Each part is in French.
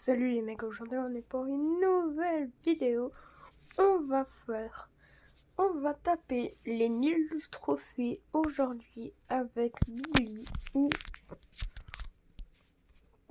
Salut les mecs, aujourd'hui on est pour une nouvelle vidéo. On va taper les 1000 trophées aujourd'hui avec Billy ou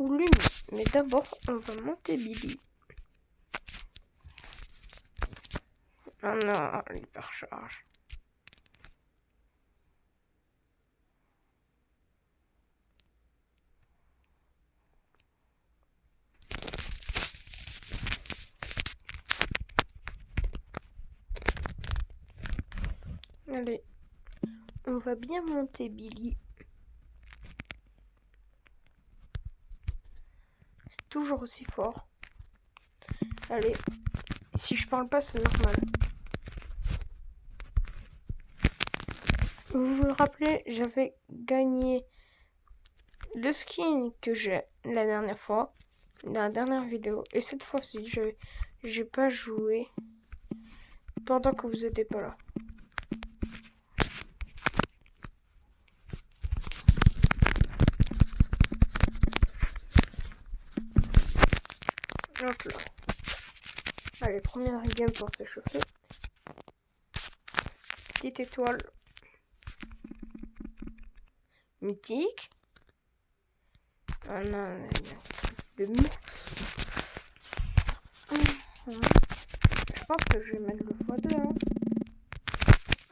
Lumi. Mais d'abord on va monter Billy. Oh non, l'hypercharge. Allez, on va bien monter Billy. C'est toujours aussi fort. Allez, si je parle pas c'est normal. Vous vous rappelez, j'avais gagné le skin que j'ai la dernière fois, dans la dernière vidéo. Et cette fois-ci, j'ai pas joué pendant que vous étiez pas là. Hop là. Allez, première game pour s'échauffer. Petite étoile. Mythique. Ah non, de mou. Je pense que je vais mettre le x2. Hein.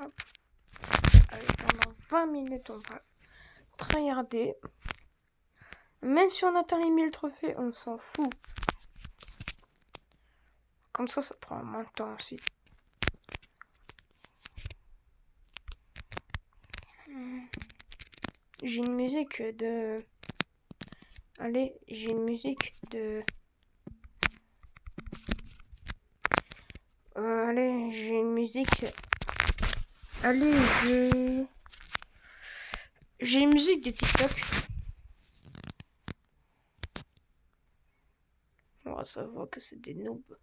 Hop. Allez, pendant 20 minutes, on va tryharder. Même si on atteint les 1000 trophées, on s'en fout. Comme ça prend moins de temps aussi. J'ai une musique de... Allez, j'ai une musique de... allez, j'ai une musique... Allez, j'ai une musique de TikTok. On va savoir que c'est des noobs.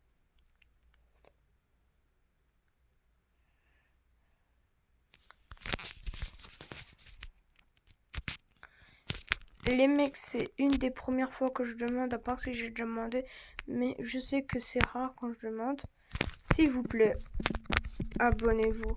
Les mecs, c'est une des premières fois que je demande, à part si j'ai déjà demandé, mais je sais que c'est rare quand je demande. S'il vous plaît, abonnez-vous.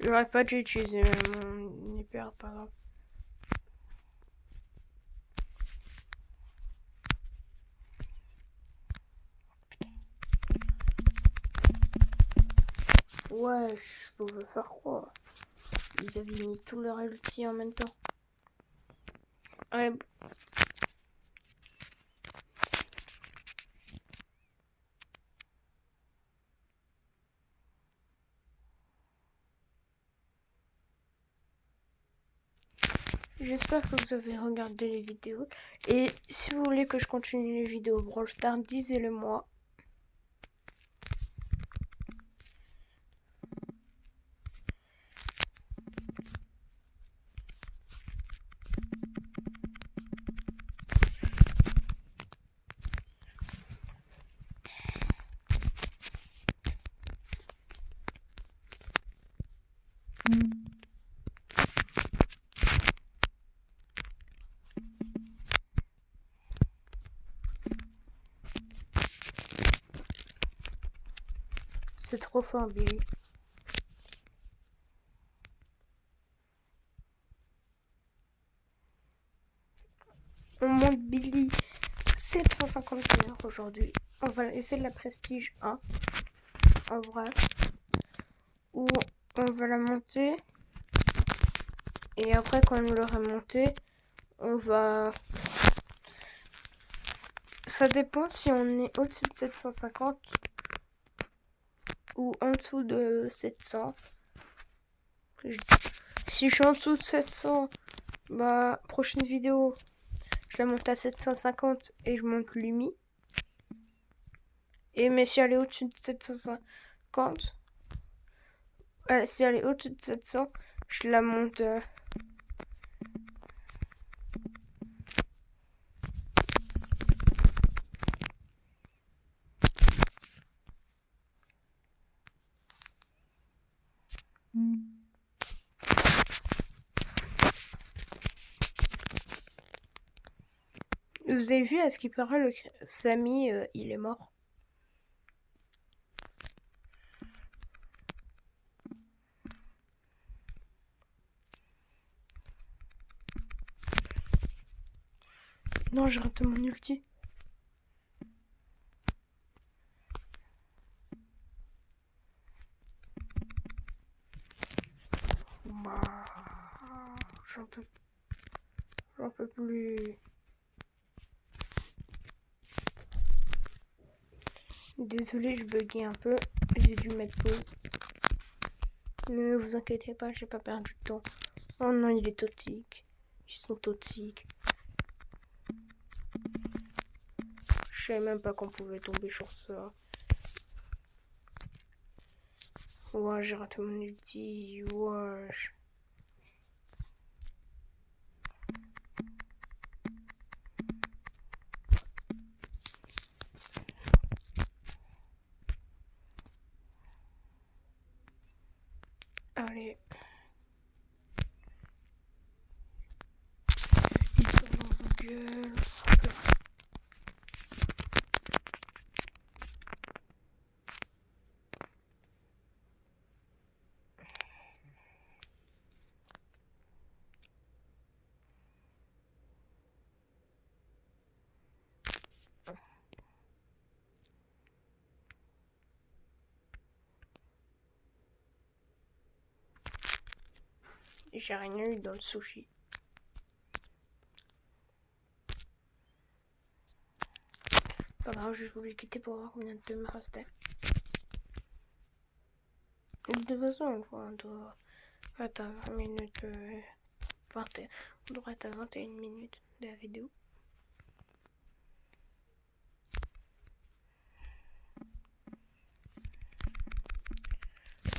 J'aurais pas dû utiliser mon hyper, pas grave. Ouais, je pouvais faire quoi? Ils avaient mis tout leur ulti en même temps. Ouais. J'espère que vous avez regardé les vidéos. Et si vous voulez que je continue les vidéos Brawl Stars, disez-le moi. C'est trop fort, Billy. On monte Billy 750 heures aujourd'hui. On va essayer de la prestige 1. En vrai. Où on va la monter. Et après, quand on l'aura montée, on va... Ça dépend si on est au-dessus de 750 ou en dessous de 700. Si je suis en dessous de 700, bah, prochaine vidéo, je la monte à 750 et je monte Lumi. Et mais si elle est au-dessus de 750, si elle est au-dessus de 700, je la monte Vous avez vu, à ce qui paraît, le Samy, il est mort. Non, j'ai raté mon ulti. J'en peux plus. Désolé, je buguais un peu. J'ai dû mettre pause. Mais ne vous inquiétez pas, j'ai pas perdu de temps. Oh non, il est toxique. Ils sont toxiques. Je savais même pas qu'on pouvait tomber sur ça. Ouais, j'ai raté mon ulti. Wesh. Allez. Il sort dans vos gueules. J'ai rien eu dans le sushi. Pas grave, je voulais quitter pour voir combien de temps me restait. De toute façon, on doit être à 20 minutes. 21. On devrait être à 21 minutes de la vidéo.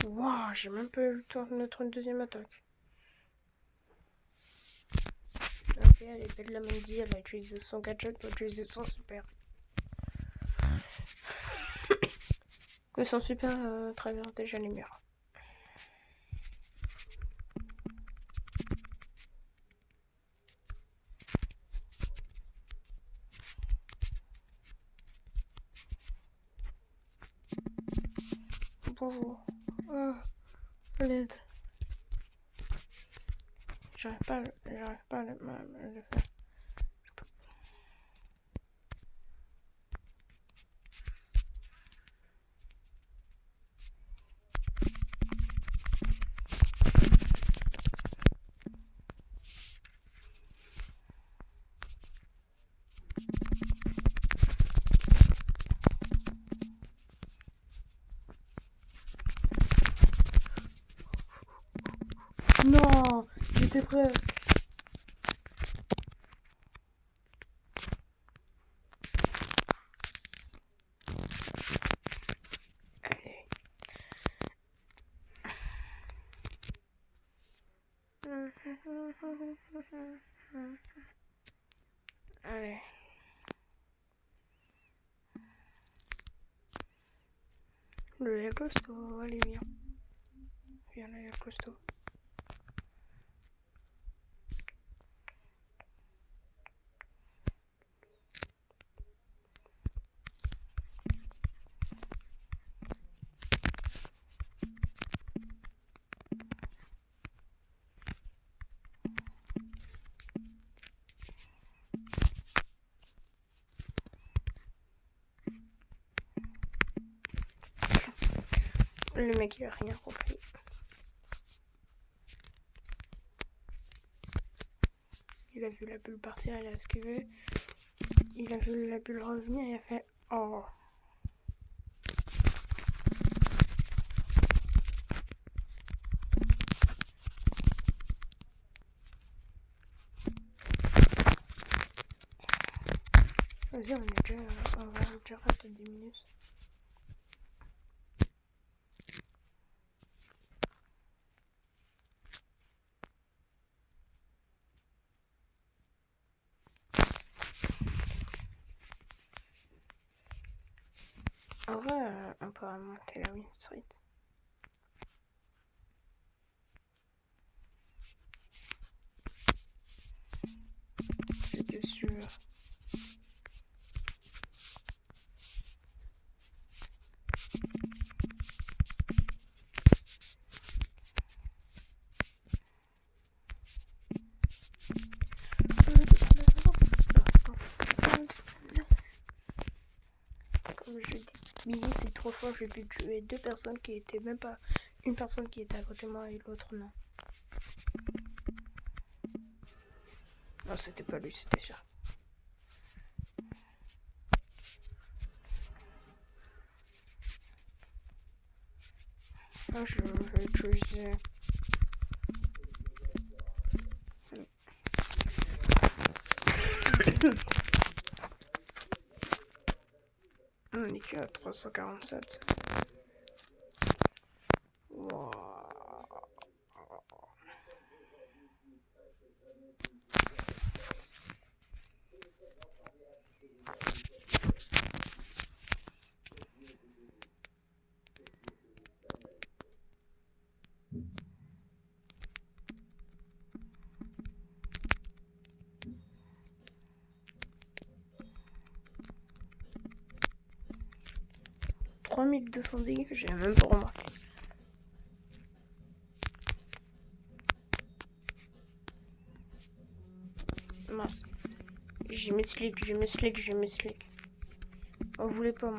Waouh, j'ai même pas eu le temps de notre deuxième attaque. Ok, elle est belle la Mandy, elle a utilisé son gadget pour utiliser son super. Que son super traverse déjà les murs. Bonjour. L'aide. J'arrive pas à le faire. Non, j'étais presque. Allez. Allez. Le lait costaud, allez viens. Viens le lait costaud. Le mec il a rien compris. Il a vu la bulle partir, il a esquivé. Il a vu la bulle revenir, il a fait oh. Vas-y, on va déjà rater 10 minutes. En vrai, on peut remonter la Win Street. C'était sûr. Billy, c'est trop fort. J'ai pu tuer 2 personnes qui étaient même pas... Une personne qui était à côté de moi et l'autre non. Non, c'était pas lui, c'était sûr. Ah, je vais utiliser... On est que à 347. Wow. « 3200 dégâts, j'ai même pas remarqué. Mince. J'ai mes slicks. M'en voulez pas.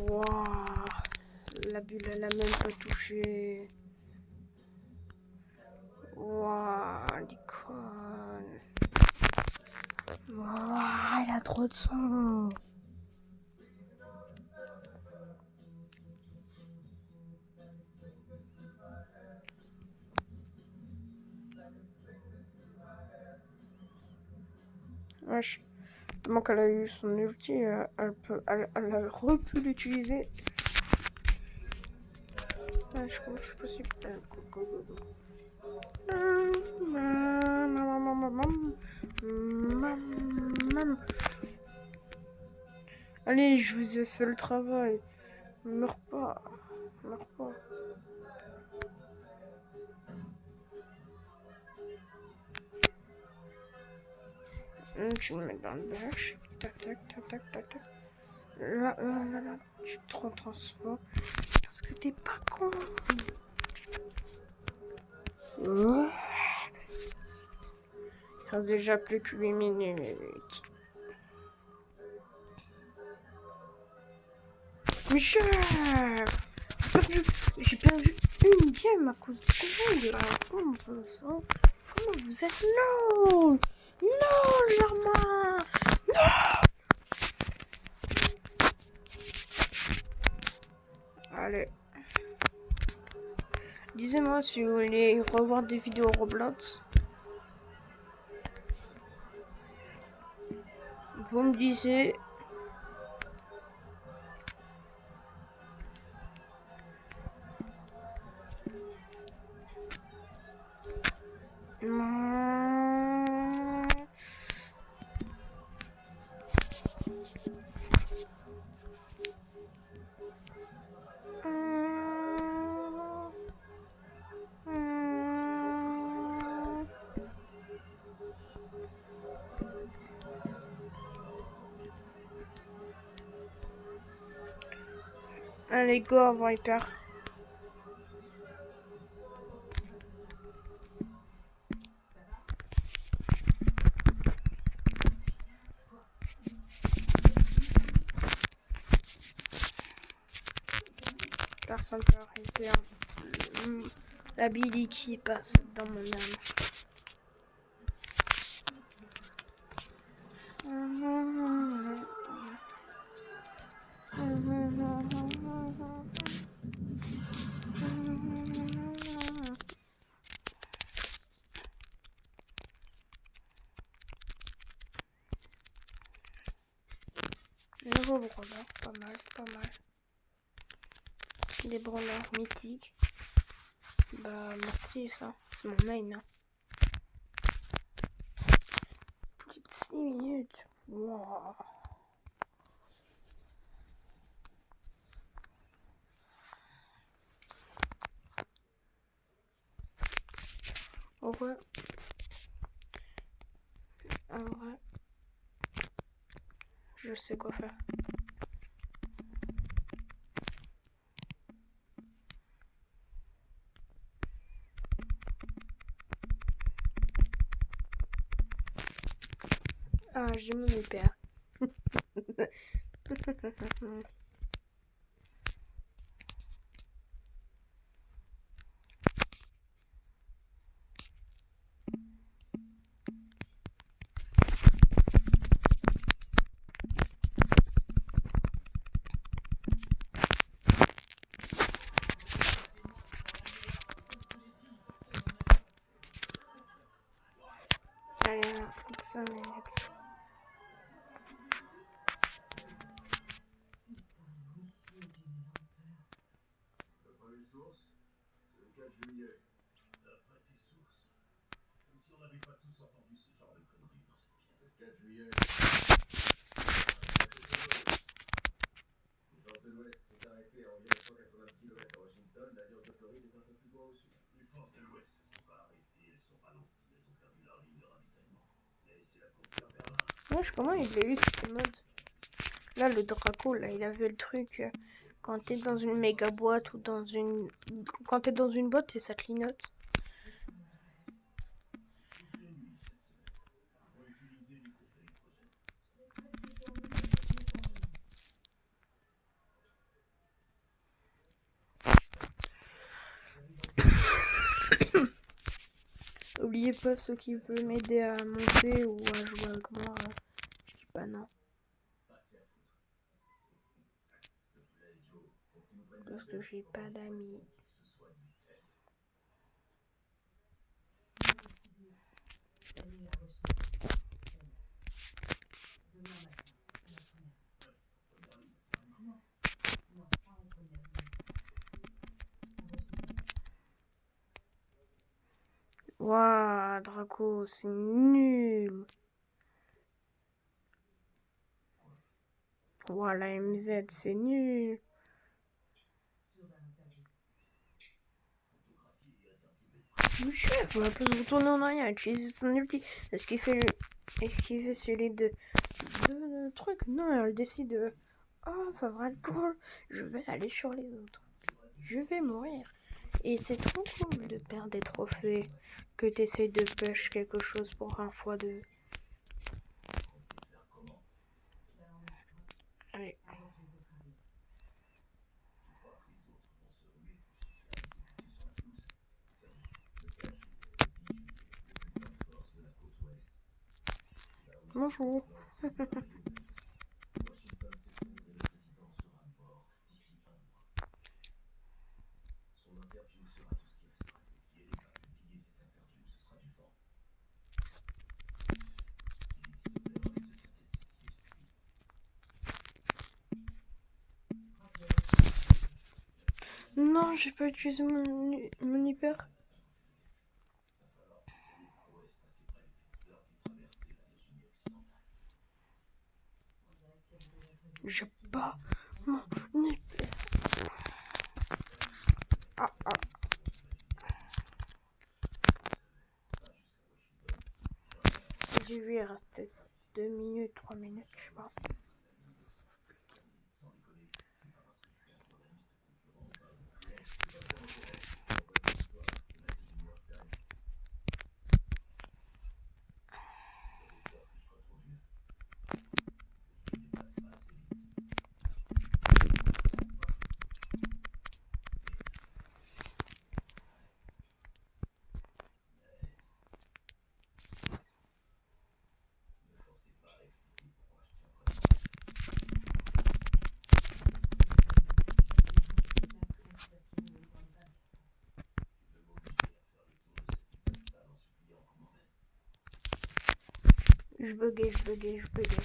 Waouh. La bulle, elle a même pas touché. Waouh, l'icône. Waouh, elle a trop de sang. Wesh. Comment qu'elle a eu son ulti, elle a pu l'utiliser. Wesh, comment c'est possible? Allez, je vous ai fait le travail. Meurs pas. Tu me mets dans le bâche. Tac. Là. Tu te transformes. Parce que t'es pas con. Il reste déjà plus que 8 minutes. Mais j'ai perdu une game à cause de vous. Comment vous êtes non, Germain, non. Allez. Disez-moi si vous voulez revoir des vidéos Roblox. Vous me disiez. Allez, go, Viper. Personne peut arrêter la Billy qui passe dans mon âme. Nouveau brawler, pas mal. Des brawlers mythiques. Bah, Mortis, hein. C'est mon main, hein. Plus de 6 minutes. Wow. En vrai, je sais quoi faire. Ah, j'ai mon hyper. Allez, on a plus de 5 minutes. D'après les sources, c'est le 4 juillet. D'après tes sources, comme si on n'avait pas tous entendu ce genre de conneries dans cette pièce. Le 4 juillet. Les forces de l'Ouest sont arrêtées à environ 190 km à Washington. L'Alliance de Floride est un peu plus loin au sud. Les forces de l'Ouest se sont pas arrêtées, elles sont ralenties, elles ont perdu leur ligne de ravitaillement. Mais c'est la course vers Berlin. Wesh, comment il l'a eu cette mode? Là, le Draco, là, il avait le truc. Quand t'es dans une méga boîte ou dans une. Quand t'es dans une boîte et ça clignote. C'est toute la nuit cette semaine. On va utiliser les groupes d'électrogène. Oubliez pas ceux qui veulent m'aider à monter ou à jouer avec moi. Je dis pas non. Pas de à foutre. S'il te plaît, Joe, pour que tu nous prennes la Parce que tête, j'ai pas commence pas d'amis. trop qui que ce soit de vitesse. J'ai décidé d'aller à Washington. Demain matin, à la première heure. Première ligne, carrément. Non, pas en première ligne. À Washington, Waouh, Draco, c'est nul. Waouh, la MZ, c'est nul. Joe va l'interviewer. Photographier et interviewer. Le chef, on va pas se retourner en arrière, utiliser son ulti. Est-ce qu'il fait celui de truc? Non, elle décide. Oh, ça va être cool. Je vais aller sur les autres. Je vais mourir. Et c'est trop cool de perdre des trophées. Que t'essayes de push quelque chose pour un fois deux. Comptez faire comment? Ben, on y sera Allez. avant que les autres arrivent. Tu crois que les autres vont se ruer pour se faire exécuter sur la pelouse? Sérieux, le 4 juillet, le 10 juillet, le plus point de force de la côte ouest. Là où Bonjour. Nord s'est débarré eux-mêmes. Washington s'effondre et le président sera mort d'ici un mois. Son interview sera tout ce qui restera. Et si elle n'est pas publiée, cette interview, ce sera du vent. Lily, s'il te plaît, enlève de ta tête cette idée stupide. Tu crois que Non, j'ai pas utilisé mon hyper. Va falloir déployer par l'ouest, passer près de Pittsburgh et traverser la Virginie occidentale. on dirait que tu avais déjà prévu. J'ai pas mon hyper. Ah, ah. J'ai vu, il restait 2 minutes, 3 minutes, je sais pas. Sans déconner, c'est pas parce que je suis un journaliste concurrent ou pas concurrent que ça m'intéresse. On va faire l'histoire reste la du New York Times. Vous avez peur que je sois trop vieux? Que je me déplace pas assez vite? Ne forcez pas à expliquer pourquoi je tiens vraiment. La presse fascine les moins de 24 ans. Tu veux m'obliger à faire le tour de cette putain de salle en suppliant qu'on m'emmène? Je buguais. Voilà,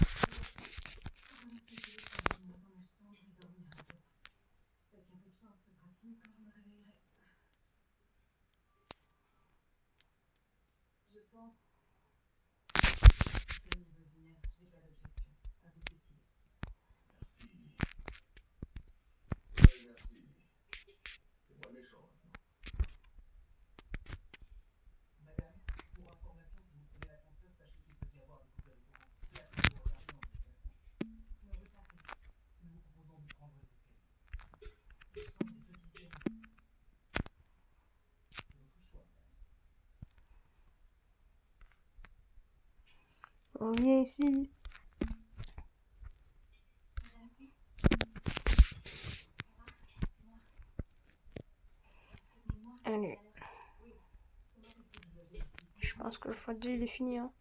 c'est que je vais dans ma chambre et dormir un peu. Avec un peu de chance, ce sera fini quand je me réveillerai. Je pense. Si Flynn veut venir, j'ai pas d'objection. À vous de décider. Merci, Lily. Oui, merci, Lily. C'est moi le méchant maintenant. Madame, pour information, si vous prenez l'ascenseur, sachez qu'il peut y avoir des coupures de courant. C'est la plus regardez dans le déplacement. Ne retardez pas. Nous vous proposons de prendre les escaliers. Les chambres de dixième. C'est votre choix, madame. On vient ici. Allez. Je pense que le fois 2 il est fini. Hein.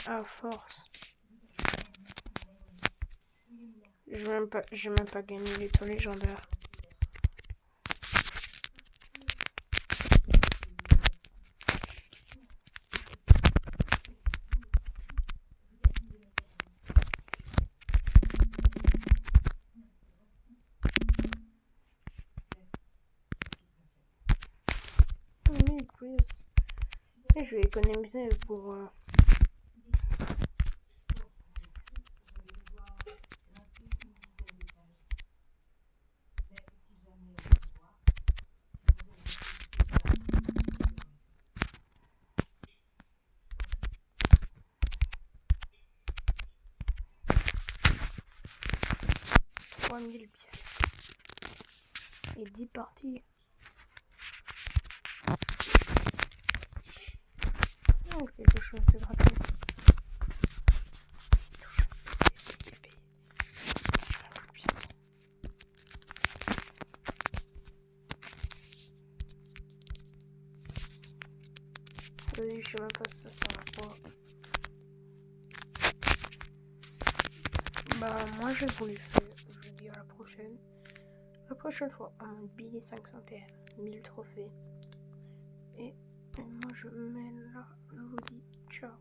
À force. J'ai même pas gagné les taux légendaires. Oui, plus. Et je vais économiser pour... « 3000 pièces. Et 10 parties. Oh, quelque chose de gratuit. Vas-y, je sais même pas si ça sert à quoi. Bah, moi je vais vous laisser. Je vous dis à la prochaine. La prochaine fois, à mon Billy 501, 1000 trophées. Et moi je mets là, je vous dis ciao.